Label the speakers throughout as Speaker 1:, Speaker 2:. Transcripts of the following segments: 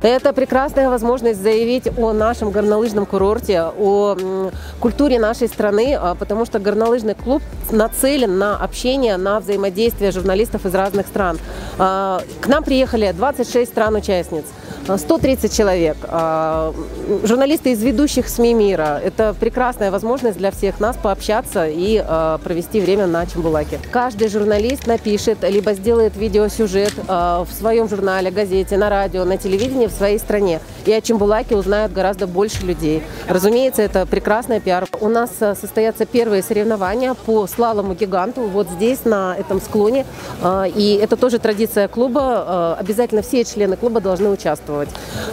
Speaker 1: Это прекрасная возможность заявить о нашем горнолыжном курорте, о культуре нашей страны, потому что горнолыжный клуб нацелен на общение, на взаимодействие журналистов из разных стран. К нам приехали 26 стран-участниц, 130 человек, журналисты из ведущих СМИ мира. Это прекрасная возможность для всех нас пообщаться и провести время на Чембулаке. Каждый журналист напишет, либо сделает видеосюжет в своем журнале, газете, на радио, на телевидении в своей стране. И о Чембулаке узнают гораздо больше людей. Разумеется, это прекрасная пиар. У нас состоятся первые соревнования по слалому-гиганту вот здесь, на этом склоне. И это тоже традиция клуба. Обязательно все члены клуба должны участвовать.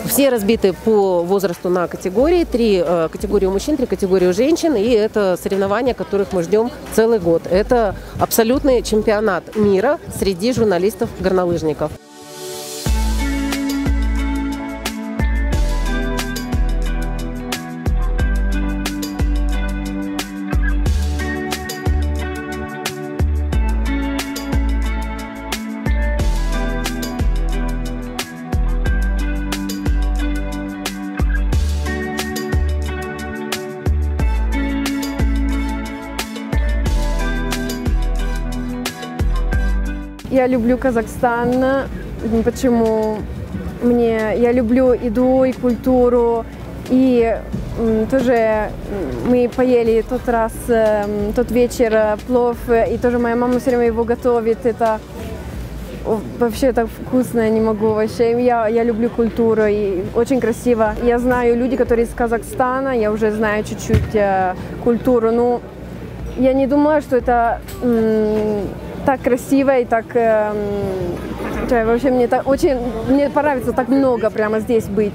Speaker 1: Все разбиты по возрасту на категории. 3 категории у мужчин, 3 категории у женщин. И это соревнования, которых мы ждем целый год. Это абсолютный чемпионат мира среди журналистов-горнолыжников.
Speaker 2: Я люблю Казахстан. Почему? Я люблю еду и культуру. И тоже мы поели тот вечер плов. И тоже моя мама все время его готовит. Это вообще так вкусно, я не могу вообще. Я люблю культуру и очень красиво. Я знаю людей, которые из Казахстана. Я уже знаю чуть-чуть культуру. Но я не думала, что это так красиво и так вообще мне понравится так много прямо здесь быть.